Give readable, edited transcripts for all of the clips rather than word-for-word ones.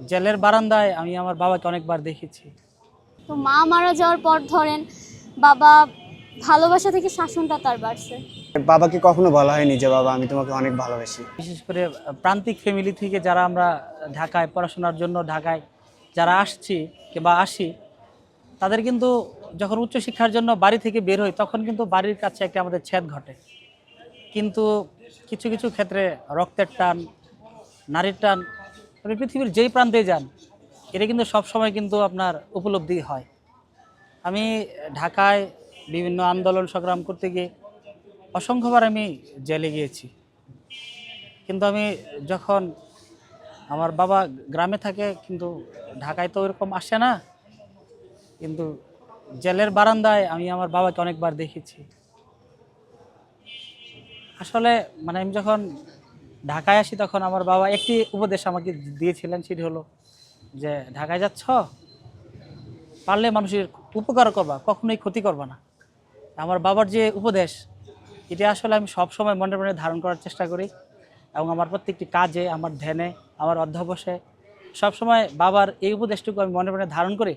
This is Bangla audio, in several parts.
জেলের বারান্দায় আমি আমার বাবাকে অনেকবার দেখেছি। তো মা মারা যাওয়ার পর ধরেন বাবা ভালোবাসা থেকে শাসনটা তার বাড়ছে। বাবাকে কখনো বলা হয়নি যে বাবা আমি তোমাকে অনেক ভালোবাসি। বিশেষ করে প্রান্তিক ফ্যামিলি থেকে যারা আমরা ঢাকায় পড়াশোনার জন্য ঢাকায় যারা আসছি কিংবা আসি, তাদের কিন্তু যখন উচ্চশিক্ষার জন্য বাড়ি থেকে বের হই তখন কিন্তু বাড়ির কাছে একটা আমাদের ছেদ ঘটে। কিন্তু কিছু কিছু ক্ষেত্রে রক্তের টান, নারীর টান, আপনি পৃথিবীর যেই প্রান্তে যান এটা কিন্তু সবসময় কিন্তু আপনার উপলব্ধি হয়। আমি ঢাকায় বিভিন্ন আন্দোলন সংগ্রাম করতে গিয়ে অসংখ্যবার আমি জেলে গিয়েছি, কিন্তু আমি যখন আমার বাবা গ্রামে থাকে, কিন্তু ঢাকায় তো ওরকম আসে না, কিন্তু জেলের বারান্দায় আমি আমার বাবাকে অনেকবার দেখেছি। আসলে আমি যখন ঢাকায় আসি তখন আমার বাবা একটি উপদেশ আমাকে দিয়েছিলেন, সেটি হলো যে ঢাকায় যাচ্ছ, পারলে মানুষের উপকার করবা, কখনোই ক্ষতি করবা না। আমার বাবার যে উপদেশ, এটা আসলে আমি সবসময় মনে মনে ধারণ করার চেষ্টা করি এবং আমার প্রত্যেকটি কাজে, আমার ধ্যানে, আমার অধ্যবসায়ে সবসময় বাবার এই উপদেশটুকু আমি মনে মনে ধারণ করি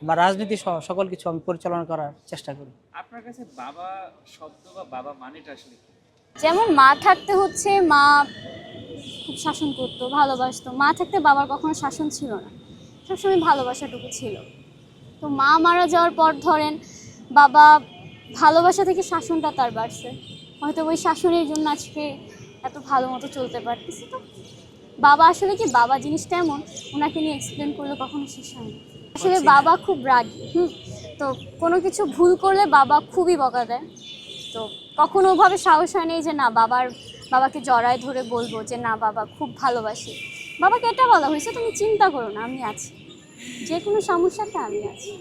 বা রাজনীতি সহ সকল কিছু আমি পরিচালনা করার চেষ্টা করি। আপনার কাছে বাবা শব্দ বা বাবা মানেটা আসলে কি? যেমন মা থাকতে হচ্ছে মা খুব শাসন করতো, ভালোবাসতো। মা থাকতে বাবার কখনো শাসন ছিল না, সবসময় ভালোবাসাটুকু ছিল। তো মা মারা যাওয়ার পর ধরেন বাবা ভালোবাসা থেকে শাসনটা তার বাড়ছে। হয়তো ওই শাসনের জন্য আজকে এত ভালো মতো চলতে পারতেছে। তো বাবা আসলে কি, বাবা জিনিসটা এমন, ওনাকে নিয়ে এক্সপ্লেন করলে কখনো শেষ হয় না। আসলে বাবা খুব রাগী। তো কোনো কিছু ভুল করলে বাবা খুবই বকা দেয়। তো কখনো ওভাবে সাহস হয় নেই যে না বাবাকে জড়ায় ধরে বলবো যে না বাবা খুব ভালোবাসি। বাবাকে এটা বলা হয়েছে, তুমি চিন্তা করো না, আমি আছি, যে কোনো সমস্যাতে আমি আছি।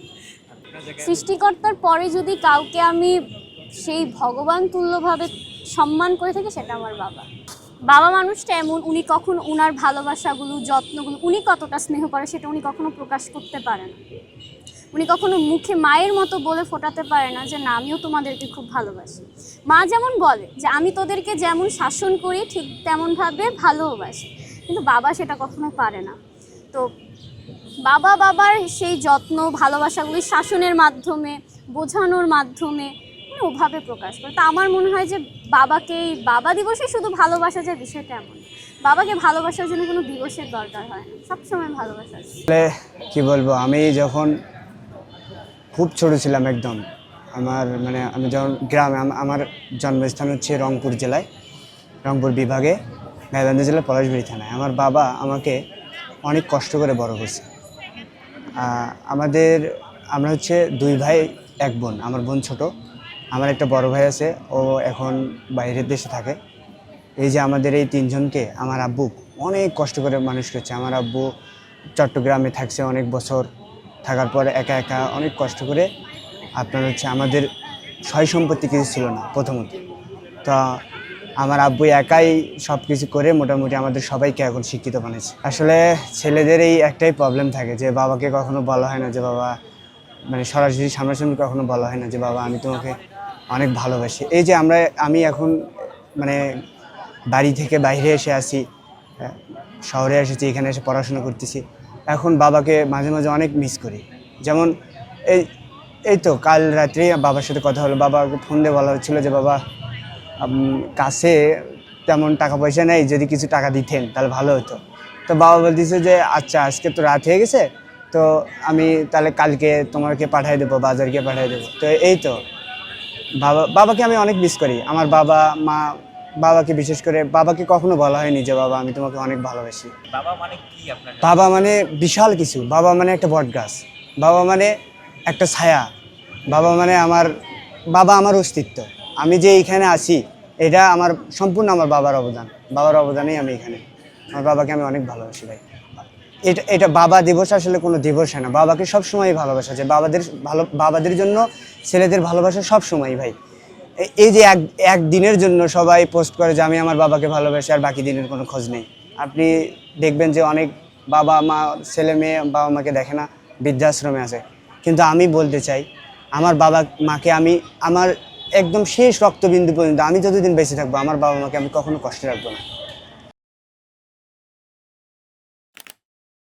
সৃষ্টিকর্তার পরে যদি কাউকে আমি সেই ভগবান তুল্যভাবে সম্মান করে থাকি, সেটা আমার বাবা। বাবা মানুষটা এমন, উনি কখনো উনার ভালোবাসাগুলো, যত্নগুলো, উনি কতটা স্নেহ করে সেটা উনি কখনো প্রকাশ করতে পারে না। উনি কখনো মুখে মায়ের মতো বলে ফোটাতে পারে না যে না আমিও তোমাদেরকে খুব ভালোবাসি। মা যেমন বলে যে আমি তোদেরকে যেমন শাসন করি ঠিক তেমনভাবে ভালোবাসি, কিন্তু বাবা সেটা কখনো পারে না। তো বাবার সেই যত্ন, ভালোবাসাগুলি শাসনের মাধ্যমে, বোঝানোর মাধ্যমে ওভাবে প্রকাশ করে। তা আমার মনে হয় যে বাবাকে বাবা দিবসে শুধু ভালোবাসা যায় বিষয়টা এমন। বাবাকে ভালোবাসার জন্য কোনো দিবসের দরকার হয় না, সবসময় ভালোবাসা। কি বলবো, আমি যখন খুব ছোট ছিলাম একদম, আমি যখন গ্রামে, আমার জন্মস্থান হচ্ছে রংপুর জেলায়, রংপুর বিভাগে, গাইবান্ধা জেলার পলাশবাড়ি থানায়। আমার বাবা আমাকে অনেক কষ্ট করে বড় করছে। আমরা হচ্ছে 2 ভাই 1 বোন। আমার বোন ছোট, আমার একটা বড় ভাই আছে, ও এখন বাইরের দেশে থাকে। এই যে আমাদের এই 3 জনকে আমার আব্বু অনেক কষ্ট করে মানুষ করছে। আমার আব্বু চট্টগ্রামে থাকছে অনেক বছর, থাকার পরে একা একা অনেক কষ্ট করে আপনার হচ্ছে, আমাদের সয় সম্পত্তি কিছু ছিল না প্রথমত। তো আমার আব্বু একাই সব কিছু করে মোটামুটি আমাদের সবাইকে এখন শিক্ষিত বানিয়েছে। আসলে ছেলেদের এই একটাই প্রবলেম থাকে যে বাবাকে কখনো বলা হয় না যে বাবা, সরাসরি সামনাসামনি কখনো বলা হয় না যে বাবা আমি তোমাকে অনেক ভালোবাসি। এই যে আমি এখন বাড়ি থেকে বাইরে এসে আসি, শহরে এসেছি, এখানে এসে পড়াশোনা করতেছি, এখন বাবাকে মাঝে মাঝে অনেক মিস করি। যেমন এই তো কাল রাত্রে বাবার সাথে কথা হলো, বাবাকে ফোন দিয়ে বলা হচ্ছিলো যে বাবা কাছে তেমন টাকা পয়সা নেই, যদি কিছু টাকা দিতেন তাহলে ভালো হতো। তো বাবা বলতেছে যে আচ্ছা আজকে তো রাত হয়ে গেছে, তো আমি তাহলে কালকে তোমাকে পাঠিয়ে দেবো, বাজারকে পাঠিয়ে দেবো। তো এই তো বাবাকে আমি অনেক মিস করি। আমার বাবা মা, বাবাকে বিশেষ করে বাবাকে কখনো বলা হয়নি যে বাবা আমি তোমাকে অনেক ভালোবাসি। বাবা মানে কি আপনার? বাবা মানে বিশাল কিছু। বাবা মানে একটা বট গাছ, বাবা মানে একটা ছায়া, বাবা মানে আমার অস্তিত্ব। আমি যে এইখানে আছি এটা আমার সম্পূর্ণ আমার বাবার অবদানেই আমি এখানে। আমার বাবাকে আমি অনেক ভালোবাসি ভাই। এটা বাবা দিবস আসলে কোনো দিবস হয় না, বাবাকে সবসময় ভালোবাসা যায়। বাবাদের জন্য ছেলেদের ভালোবাসা সবসময় ভাই। এই যে এক দিনের জন্য সবাই পোস্ট করে যে আমি আমার বাবাকে ভালোবাসি, আর বাকি দিনের কোনো খোঁজ নেই। আপনি দেখবেন যে অনেক বাবা মা ছেলে মেয়ে বাবা মাকে দেখে না, বৃদ্ধাশ্রমে আছে। কিন্তু আমি বলতে চাই আমার বাবা মাকে আমি আমার একদম শেষ রক্তবিন্দু পর্যন্ত আমি যতদিন বেঁচে থাকবো আমার বাবা মাকে আমি কখনো কষ্ট রাখবো না।